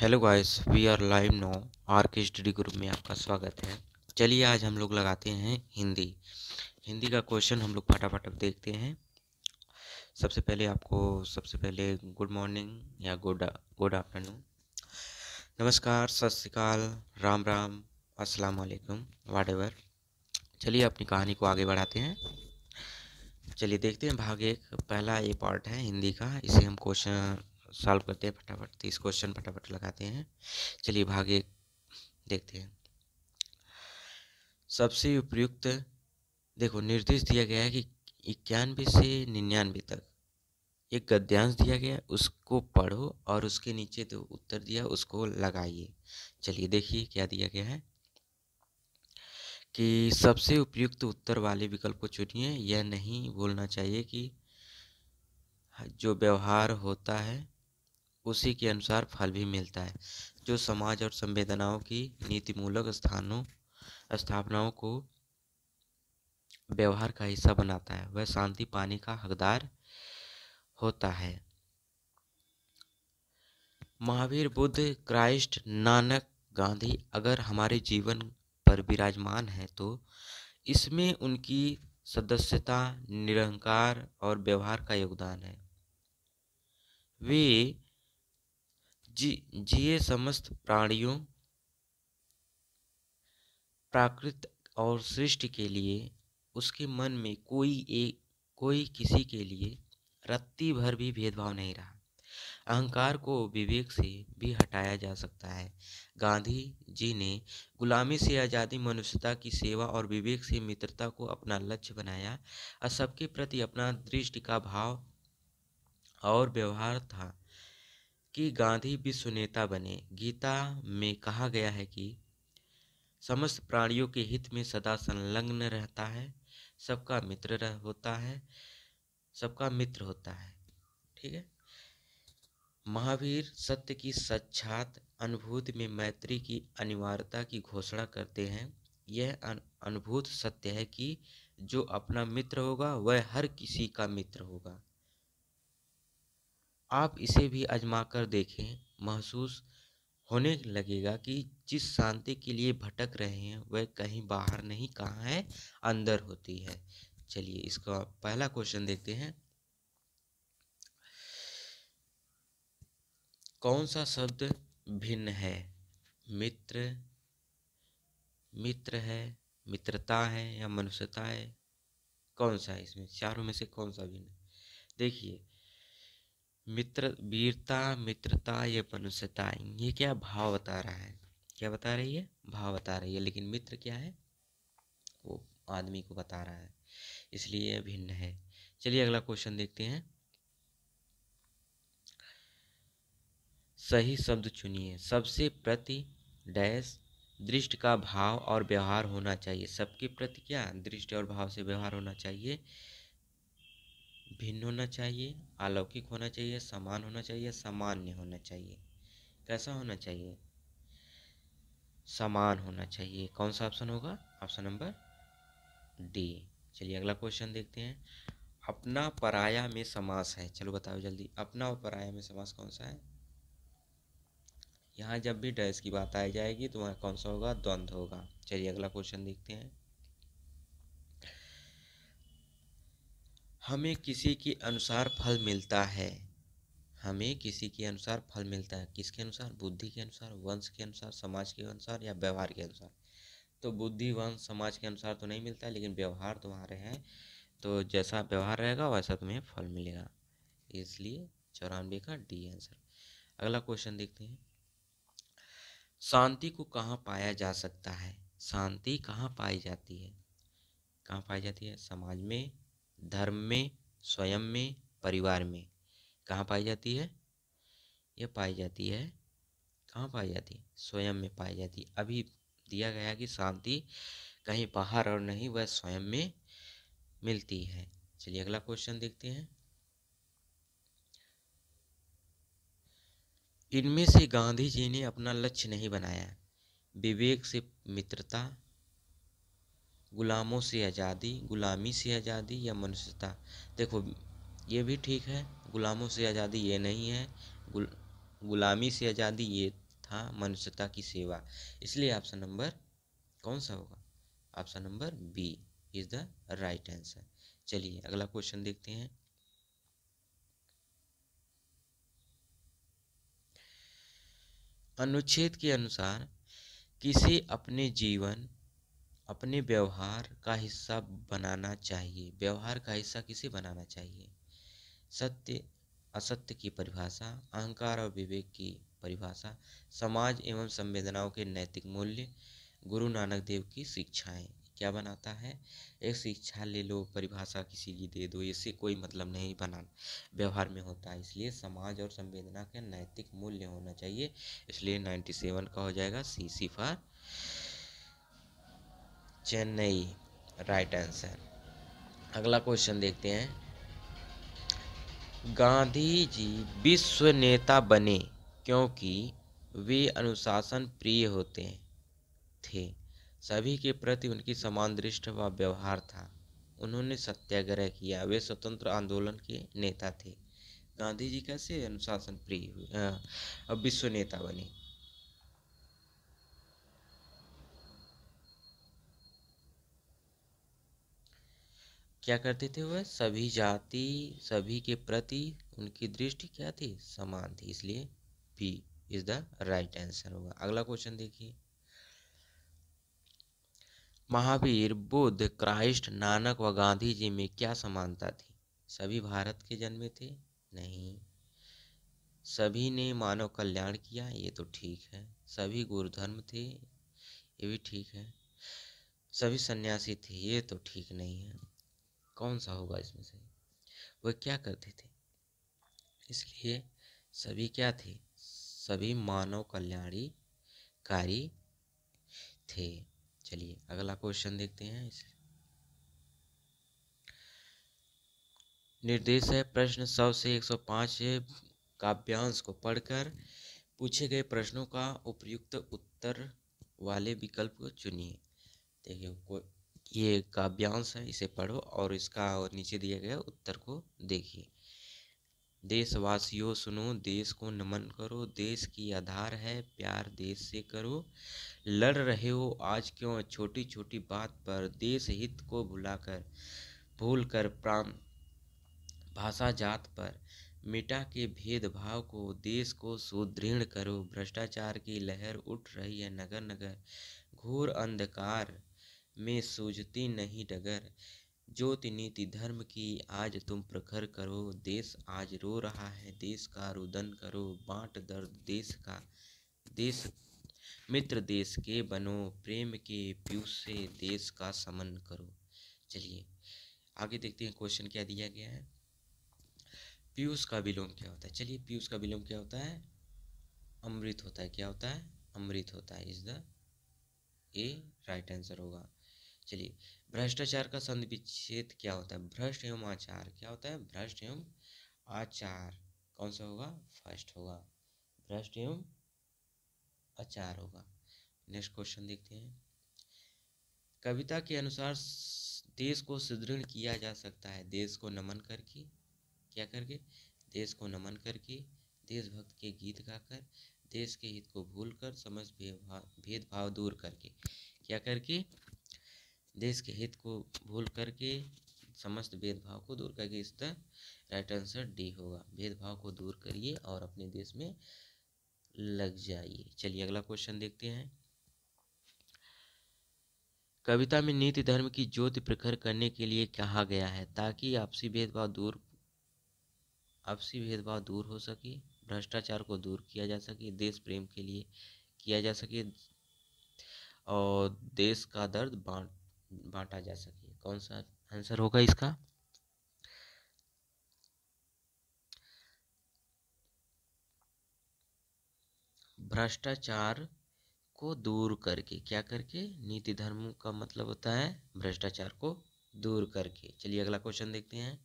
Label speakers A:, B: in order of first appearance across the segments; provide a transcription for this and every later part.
A: Hello guys, we are live no. R K study group में आपका स्वागत है। चलिए आज हम लोग लगाते हैं हिंदी। हिंदी का क्वेश्चन हम लोग फटाफट अब देखते हैं। सबसे पहले गुड मॉर्निंग या गुड आफ्टरनून, नमस्कार, सत श्री अकाल, राम राम, अस्सलाम वालेकुम, व्हाटएवर। चलिए अपनी कहानी को आगे बढ़ाते हैं। चलिए देखते हैं भाग एक। पहला ये पार्ट है हिंदी का, इसे हम क्वेश्चन सॉल्व करते हैं फटाफट। 30 क्वेश्चन फटाफट लगाते हैं। चलिए भाग एक देखते हैं। सबसे उपयुक्त, देखो निर्देश दिया गया है कि 91 से 99 तक एक गद्यांश दिया गया है, उसको पढ़ो और उसके नीचे जो उत्तर दिया उसको लगाइए। चलिए देखिए क्या दिया गया है कि सबसे उपयुक्त उत्तर वाले विकल्प को चुनिए। यह नहीं भूलना चाहिए कि जो व्यवहार होता है उसी के अनुसार फल भी मिलता है। जो समाज और संवेदनाओं की नीतिमूलक स्थापनाओं को व्यवहार का हिस्सा बनाता है, वह शांति पाने का हकदार होता है। महावीर, बुद्ध, क्राइस्ट, नानक, गांधी अगर हमारे जीवन पर विराजमान है तो इसमें उनकी सदस्यता, निरहंकार और व्यवहार का योगदान है। वे जिए समस्त प्राणियों, प्राकृत और सृष्टि के लिए। उसके मन में कोई किसी के लिए रत्ती भर भी भेदभाव नहीं रहा। अहंकार को विवेक से भी हटाया जा सकता है। गांधी जी ने गुलामी से आज़ादी, मनुष्यता की सेवा और विवेक से मित्रता को अपना लक्ष्य बनाया। और सबके प्रति अपना दृष्टि का भाव और व्यवहार था कि गांधी विश्व नेता बने। गीता में कहा गया है कि समस्त प्राणियों के हित में सदा संलग्न रहता है, सबका सबका मित्र होता है। ठीक है। महावीर सत्य की साक्षात अनुभूति में मैत्री की अनिवार्यता की घोषणा करते हैं। यह अनुभूत सत्य है कि जो अपना मित्र होगा वह हर किसी का मित्र होगा। आप इसे भी आजमा कर देखें, महसूस होने लगेगा कि जिस शांति के लिए भटक रहे हैं वह कहीं बाहर नहीं, कहाँ है, अंदर होती है। चलिए इसका पहला क्वेश्चन देखते हैं। कौन सा शब्द भिन्न है? मित्र, मित्र है, मित्रता है या मनुष्यता है? कौन सा है इसमें चारों में से कौन सा भिन्न है? देखिए, मित्र, वीरता, मित्रता या मनुष्यता, ये क्या भाव बता रहा है? क्या बता रही है? भाव बता रही है। लेकिन मित्र क्या है? वो आदमी को बता रहा है, इसलिए यह भिन्न है। चलिए अगला क्वेश्चन देखते हैं। सही शब्द चुनिए। सबसे प्रति डैश दृष्टि का भाव और व्यवहार होना चाहिए। सबके प्रति क्या दृष्टि और भाव से व्यवहार होना चाहिए। भिन्न होना चाहिए, अलौकिक होना चाहिए, समान होना चाहिए, सामान्य होना चाहिए। कैसा होना चाहिए? समान होना चाहिए। कौन सा ऑप्शन होगा? Option number D. चलिए अगला क्वेश्चन देखते हैं। अपना पराया में समास है। चलो बताओ जल्दी, अपना और पराया में समास कौन सा है? यहाँ जब भी डैश की बात आई जाएगी तो वहाँ कौन सा होगा? द्वंद्व होगा। चलिए अगला क्वेश्चन देखते हैं। हमें किसी के अनुसार फल मिलता है। हमें किसी के अनुसार फल मिलता है। किसके अनुसार? बुद्धि के अनुसार, वंश के अनुसार, समाज के अनुसार या व्यवहार के अनुसार? तो बुद्धि, वंश, समाज के अनुसार तो नहीं मिलता है, लेकिन व्यवहार तुम्हारे हैं तो जैसा व्यवहार रहेगा वैसा तुम्हें फल मिलेगा। इसलिए 94 का डी आंसर। अगला क्वेश्चन देखते हैं। शांति को कहाँ पाया जा सकता है? शांति कहाँ पाई जाती है? कहाँ पाई जाती है? समाज में, धर्म में, स्वयं में, परिवार में। कहाँ पाई जाती है? यह पाई जाती है, कहाँ पाई जाती है? स्वयं में पाई जाती है। अभी दिया गया कि शांति कहीं बाहर और नहीं, वह स्वयं में मिलती है। चलिए अगला क्वेश्चन देखते हैं। इनमें से गांधी जी ने अपना लक्ष्य नहीं बनाया। विवेक से मित्रता, गुलामों से आज़ादी, गुलामी से आज़ादी या मनुष्यता? देखो ये भी ठीक है, गुलामों से आज़ादी ये नहीं है, गुलामी से आज़ादी ये तथा मनुष्यता की सेवा। इसलिए ऑप्शन नंबर कौन सा होगा? Option number B is the right answer. चलिए अगला क्वेश्चन देखते हैं। अनुच्छेद के अनुसार किसे अपने जीवन अपने व्यवहार का हिस्सा बनाना चाहिए? व्यवहार का हिस्सा किसे बनाना चाहिए? सत्य असत्य की परिभाषा, अहंकार और विवेक की परिभाषा, समाज एवं संवेदनाओं के नैतिक मूल्य, गुरु नानक देव की शिक्षाएं। क्या बनाता है? एक शिक्षा ले लो, परिभाषा किसी की दे दो, इससे कोई मतलब नहीं बना व्यवहार में होता है। इसलिए समाज और संवेदना के नैतिक मूल्य होना चाहिए। इसलिए 97 का हो जाएगा सी फॉर चेन्नई, राइट आंसर। अगला क्वेश्चन देखते हैं। गांधी जी विश्व नेता बने क्योंकि वे अनुशासन प्रिय होते थे। सभी के प्रति उनकी समान दृष्टि व व्यवहार था। उन्होंने सत्याग्रह किया। वे स्वतंत्र आंदोलन के नेता थे। गांधी जी कैसे अनुशासन प्रिय हुए, अब विश्व नेता बने? क्या करते थे वह? सभी जाति सभी के प्रति उनकी दृष्टि क्या थी? समान थी। इसलिए B is the right answer होगा। अगला क्वेश्चन देखिए। महावीर, बुद्ध, क्राइस्ट, नानक व गांधी जी में क्या समानता थी? सभी भारत के जन्मे थे? नहीं। सभी ने मानव कल्याण किया, ये तो ठीक है। सभी गुरुधर्म थे, ये भी ठीक है। सभी सन्यासी थे, ये तो ठीक नहीं है। कौन सा होगा इसमें से? वह क्या करते थे? इसलिए सभी क्या थे? सभी मानव कल्याणकारी थे। चलिए अगला क्वेश्चन देखते हैं। निर्देश है प्रश्न 100 से 105 काव्यांश को पढ़कर पूछे गए प्रश्नों का उपयुक्त उत्तर वाले विकल्प को चुनिए। देखिए ये काव्यांश है, इसे पढ़ो और इसका और नीचे दिए गए उत्तर को देखिए। देशवासियों सुनो, देश को नमन करो, देश की आधार है, प्यार देश से करो। लड़ रहे हो आज क्यों छोटी छोटी बात पर, देश हित को भूल कर प्राण भाषा जात पर, मिटा के भेदभाव को देश को सुदृढ़ करो। भ्रष्टाचार की लहर उठ रही है नगर नगर, घोर अंधकार में सूझती नहीं डगर। ज्योति नीति धर्म की आज तुम प्रखर करो, देश आज रो रहा है देश का रुदन करो। बांट दर्द देश का, देश मित्र देश के बनो, प्रेम के पीयूष से देश का समन करो। चलिए आगे देखते हैं क्वेश्चन क्या दिया गया है। पीयूष का विलोम क्या होता है? चलिए पीयूष का विलोम क्या होता है? अमृत होता है। क्या होता है? अमृत होता है। Is the A right answer होगा। चलिए भ्रष्टाचार का संधि विच्छेद क्या होता है? भ्रष्ट एवं आचार। क्या होता है? भ्रष्ट एवं आचार। कौन सा होगा? फर्स्ट होगा, भ्रष्ट एवं आचार होगा। नेक्स्ट क्वेश्चन देखते हैं। कविता के अनुसार देश को सुदृढ़ किया जा सकता है देश को नमन करके। क्या करके? देश को नमन करके, देशभक्त के गीत गाकर, देश के हित को भूलकर, समस्त भेदभाव दूर करके। क्या करके? देश के हित को भूल करके, समस्त भेदभाव को दूर करके। इसका राइट आंसर डी होगा। भेदभाव को दूर करिए और अपने देश में लग जाइए। चलिए अगला क्वेश्चन देखते हैं। कविता में नीति धर्म की ज्योति प्रखर करने के लिए कहा गया है ताकि आपसी भेदभाव दूर हो सके, भ्रष्टाचार को दूर किया जा सके, देश प्रेम के लिए किया जा सके और देश का दर्द बांटा जा सके। कौन सा आंसर होगा इसका? भ्रष्टाचार को दूर करके। क्या करके? नीति धर्म का मतलब होता है भ्रष्टाचार को दूर करके। चलिए अगला क्वेश्चन देखते हैं।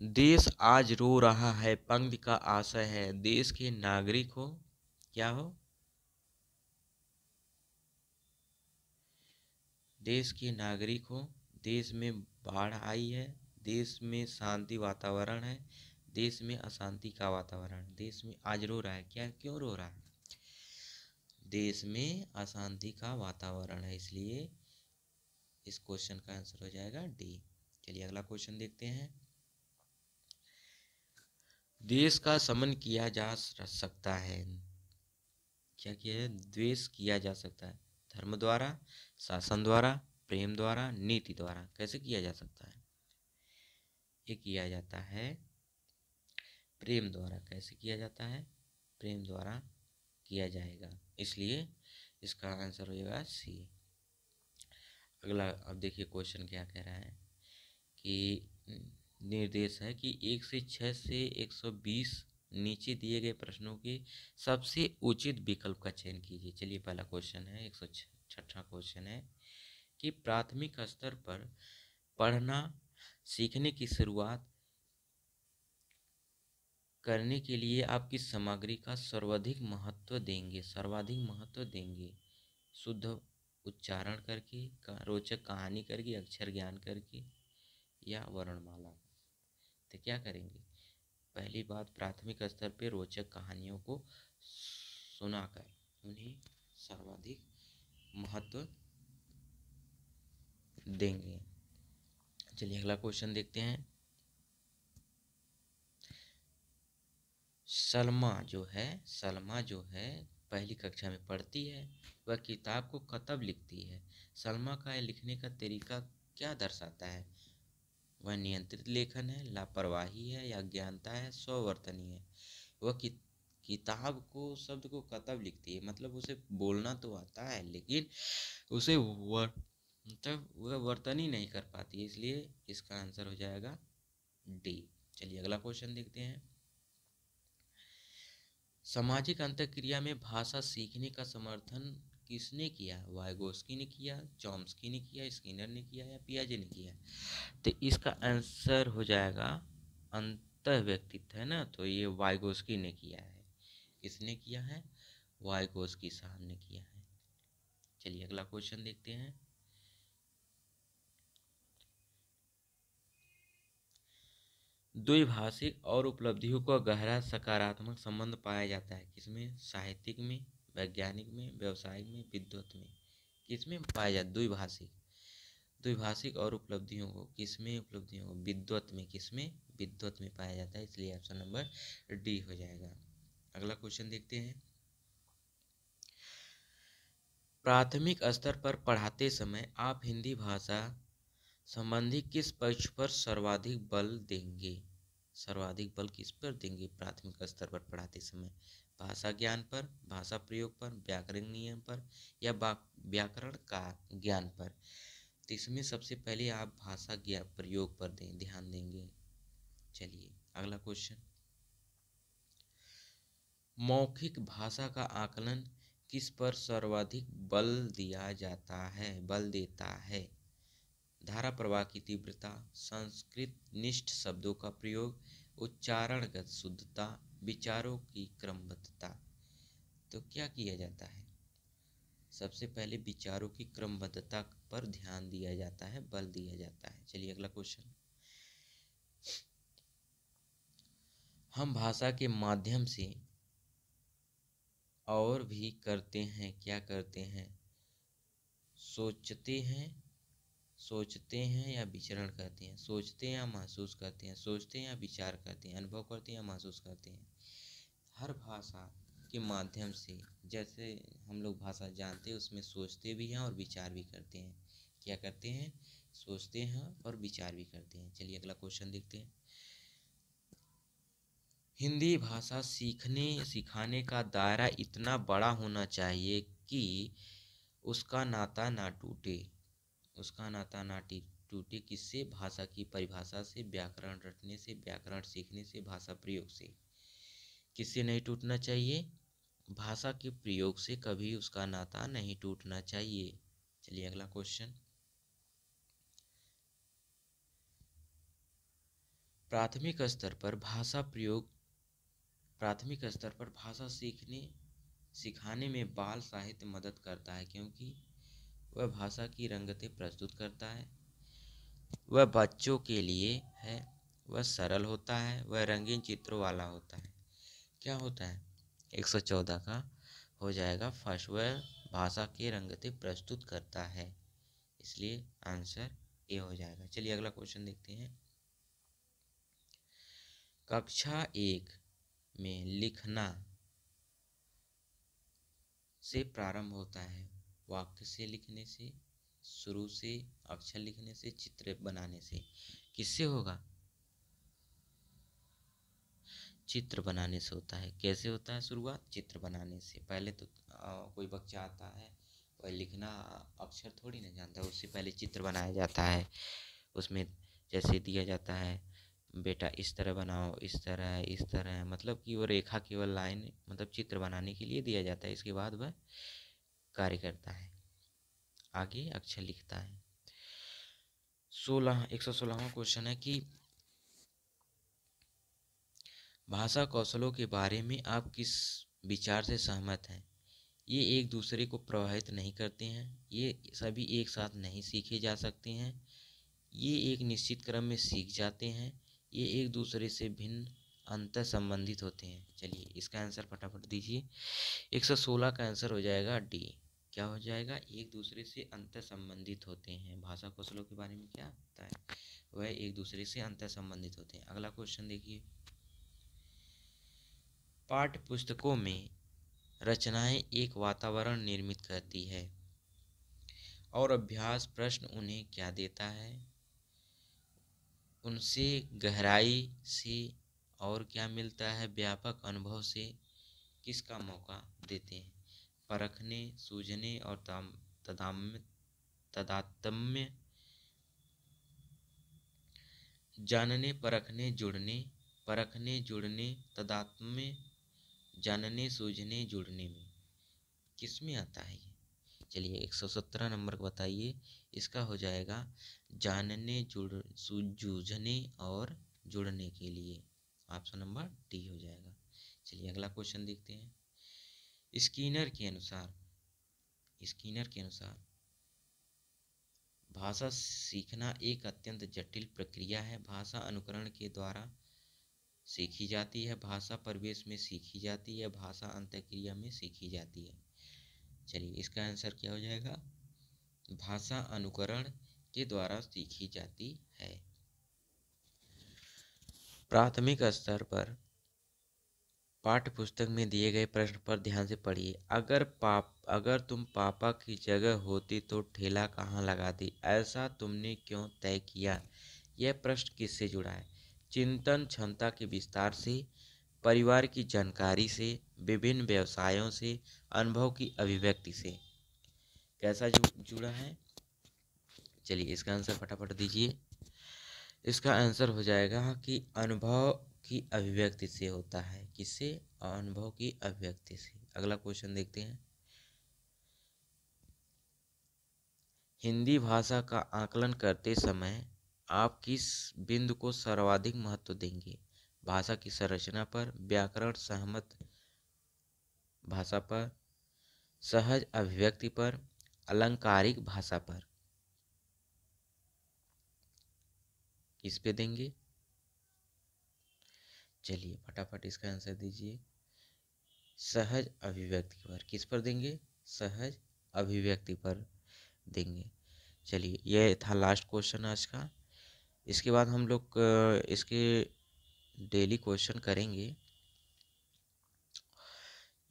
A: देश आज रो रहा है पंक्ति का आशय है देश के नागरिक हो। क्या हो? देश के नागरिक हो, देश में बाढ़ आई है, देश में शांति वातावरण है, देश में अशांति का वातावरण, देश में आज रो रहा है, क्या क्यों रो रहा है? देश में अशांति का वातावरण है, इसलिए इस क्वेश्चन का आंसर हो जाएगा डी। चलिए अगला क्वेश्चन देखते हैं। देश का समन किया जा सकता है, क्या किया है? द्वेष किया जा सकता है धर्म द्वारा, शासन द्वारा, प्रेम द्वारा, नीति द्वारा। कैसे किया जा सकता है? ये किया जाता है प्रेम द्वारा। कैसे किया जाता है? प्रेम द्वारा किया जाएगा, इसलिए इसका आंसर हो जाएगा सी। अगला अब देखिए क्वेश्चन क्या कह रहा है कि निर्देश है कि 1 से 6 से 120 नीचे दिए गए प्रश्नों के सबसे उचित विकल्प का चयन कीजिए। चलिए पहला क्वेश्चन है, 106वां क्वेश्चन है कि प्राथमिक स्तर पर पढ़ना सीखने की शुरुआत करने के लिए आप किस सामग्री का सर्वाधिक महत्व देंगे? सर्वाधिक महत्व देंगे शुद्ध उच्चारण करके, रोचक कहानी करके, अक्षर ज्ञान करके, या वर्णमाला। तो क्या करेंगे? पहली बात, प्राथमिक स्तर पे रोचक कहानियों को सुनाकर उन्हें सर्वाधिक महत्व देंगे। चलिए अगला क्वेश्चन देखते हैं। सलमा जो है पहली कक्षा में पढ़ती है, वह किताब को कब लिखती है? सलमा का लिखने का तरीका क्या दर्शाता है? वह नियंत्रित लेखन है, लापरवाही है, या अज्ञानता है, स्ववर्तनी है? वह किताब को, शब्द को कब लिखती है, मतलब उसे बोलना तो आता है लेकिन उसे मतलब वह वर्तन ही नहीं कर पाती है, इसलिए इसका आंसर हो जाएगा डी। चलिए अगला क्वेश्चन देखते हैं। सामाजिक अंतःक्रिया में भाषा सीखने का समर्थन किसने किया? वाइगोस्की ने किया, चॉम्स्की ने किया, स्किनर ने किया, या पियाजे ने किया? तो इसका आंसर हो जाएगा अंतः व्यक्तित्व, है ना, तो ये वाइगोस्की ने किया है। किसने किया है? वाइगोस्की साहब ने किया है। चलिए अगला क्वेश्चन देखते हैं। द्विभाषिक और उपलब्धियों का गहरा सकारात्मक संबंध पाया जाता है किसमें? साहित्यिक में, वैज्ञानिक में, व्यवसायिक में, विद्वत में। किसमें पाया जाता? द्विभाषिक और उपलब्धियों को किसमें? उपलब्धियों को विद्वत में। किसमें? विद्वत में पाया जाता है, इसलिए ऑप्शन नंबर डी हो जाएगा। अगला क्वेश्चन देखते हैं। प्राथमिक स्तर पर पढ़ाते समय आप हिंदी भाषा संबंधी किस पक्ष पर सर्वाधिक बल देंगे? सर्वाधिक बल किस पर देंगे प्राथमिक स्तर पर पढ़ाते समय? भाषा ज्ञान पर, भाषा प्रयोग पर, व्याकरण नियम पर, या व्याकरण का ज्ञान पर? तो इसमें सबसे पहले आप भाषा ज्ञान प्रयोग पर ध्यान देंगे। चलिए अगला क्वेश्चन। मौखिक भाषा का आकलन किस पर सर्वाधिक बल देता है? धारा प्रवाह की तीव्रता, संस्कृत निष्ठ शब्दों का प्रयोग, उच्चारणगत शुद्धता, विचारों की क्रमबद्धता। तो क्या किया जाता है? सबसे पहले विचारों की क्रमबद्धता पर ध्यान दिया जाता है, बल दिया जाता है। चलिए अगला क्वेश्चन। हम भाषा के माध्यम से और भी करते हैं, क्या करते हैं? सोचते हैं या विचरण करते हैं, सोचते हैं या महसूस करते हैं, सोचते हैं या विचार करते हैं, अनुभव करते हैं या महसूस करते हैं। हर भाषा के माध्यम से, जैसे हम लोग भाषा जानते हैं, उसमें सोचते भी हैं और विचार भी करते हैं। क्या करते हैं? सोचते हैं और विचार भी करते हैं। चलिए अगला क्वेश्चन देखते हैं। हिंदी भाषा सिखाने का दायरा इतना बड़ा होना चाहिए कि उसका नाता ना टूटे। किससे? भाषा की परिभाषा से, व्याकरण रटने से, व्याकरण सीखने से, भाषा प्रयोग से। किससे नहीं टूटना चाहिए? भाषा के प्रयोग से कभी उसका नाता नहीं टूटना चाहिए। चलिए अगला क्वेश्चन। प्राथमिक स्तर पर भाषा सिखाने में बाल साहित्य मदद करता है क्योंकि वह भाषा की रंगतें प्रस्तुत करता है, वह बच्चों के लिए है, वह सरल होता है, वह रंगीन चित्रों वाला होता है। क्या होता है? 114 का हो जाएगा फर्स्ट, वह भाषा के रंगते प्रस्तुत करता है, इसलिए आंसर ए हो जाएगा। चलिए अगला क्वेश्चन देखते हैं। कक्षा 1 में लिखना से प्रारंभ होता है, वाक्य से लिखने से, शुरू से, अक्षर लिखने से, चित्र बनाने से। किससे होगा? चित्र बनाने से होता है। कैसे होता है शुरुआत? चित्र बनाने से। पहले तो कोई बच्चा आता है, वह लिखना अक्षर थोड़ी ना जानता है, उससे पहले चित्र बनाया जाता है। उसमें जैसे दिया जाता है, बेटा इस तरह बनाओ, इस तरह, इस तरह, मतलब कि वो रेखा केवल लाइन, मतलब चित्र बनाने के लिए दिया जाता है। इसके बाद वह कार्य करता है, आगे अक्षर लिखता है। 116वां क्वेश्चन है कि भाषा कौशलों के बारे में आप किस विचार से सहमत हैं? ये एक दूसरे को प्रभावित नहीं करते हैं, ये सभी एक साथ नहीं सीखे जा सकते हैं, ये एक निश्चित क्रम में सीख जाते हैं, ये एक दूसरे से भिन्न अंतर संबंधित होते हैं। चलिए इसका आंसर फटाफट दीजिए। 116 का आंसर हो जाएगा डी। क्या हो जाएगा? एक दूसरे से अंतर संबंधित होते हैं। भाषा कौशलों के बारे में क्या होता है? वह एक दूसरे से अंतर संबंधित होते हैं। अगला क्वेश्चन देखिए। पाठ्य पुस्तकों में रचनाएं एक वातावरण निर्मित करती है और अभ्यास प्रश्न उन्हें क्या देता है? उनसे गहराई से और क्या मिलता है? व्यापक अनुभव से किसका मौका देते हैं? परखने, सूझने और तदात्म्य, जानने, परखने, जुड़ने, तदात्म्य, जानने, सूझने, जुड़ने में किस में आता है ये? चलिए 117 नंबर को बताइए। इसका हो जाएगा जानने, जूझने और जुड़ने के लिए। ऑप्शन नंबर डी हो जाएगा। चलिए अगला क्वेश्चन देखते हैं। स्किनर के अनुसार भाषा सीखना एक अत्यंत जटिल प्रक्रिया है। भाषा अनुकरण के द्वारा सीखी जाती है, भाषा परिवेश में सीखी जाती है, भाषा अंतःक्रिया में सीखी जाती है। चलिए इसका आंसर क्या हो जाएगा? भाषा अनुकरण के द्वारा सीखी जाती है। प्राथमिक स्तर पर पाठ्य पुस्तक में दिए गए प्रश्न पर ध्यान से पढ़िए। अगर तुम पापा की जगह होती तो ठेला कहाँ लगाती? ऐसा तुमने क्यों तय किया? यह प्रश्न किससे जुड़ा है? चिंतन क्षमता के विस्तार से, परिवार की जानकारी से, विभिन्न व्यवसायों से, अनुभव की अभिव्यक्ति से। कैसा जुड़ा है? चलिए इसका आंसर फटाफट दीजिए। इसका आंसर हो जाएगा कि अनुभव की अभिव्यक्ति से होता है। किससे? अनुभव की अभिव्यक्ति से। अगला क्वेश्चन देखते हैं। हिंदी भाषा का आकलन करते समय आप किस बिंदु को सर्वाधिक महत्व देंगे? भाषा की संरचना पर, व्याकरण सहमत भाषा पर, सहज अभिव्यक्ति पर, अलंकारिक भाषा पर? किस पे देंगे? चलिए फटाफट इसका आंसर दीजिए। सहज अभिव्यक्ति पर। किस पर देंगे? सहज अभिव्यक्ति पर देंगे। चलिए यह था लास्ट क्वेश्चन आज का। इसके बाद हम लोग इसके डेली क्वेश्चन करेंगे।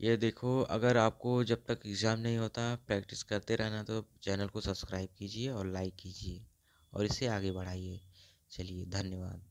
A: ये देखो, अगर आपको जब तक एग्ज़ाम नहीं होता प्रैक्टिस करते रहना, तो चैनल को सब्सक्राइब कीजिए और लाइक कीजिए और इसे आगे बढ़ाइए। चलिए धन्यवाद।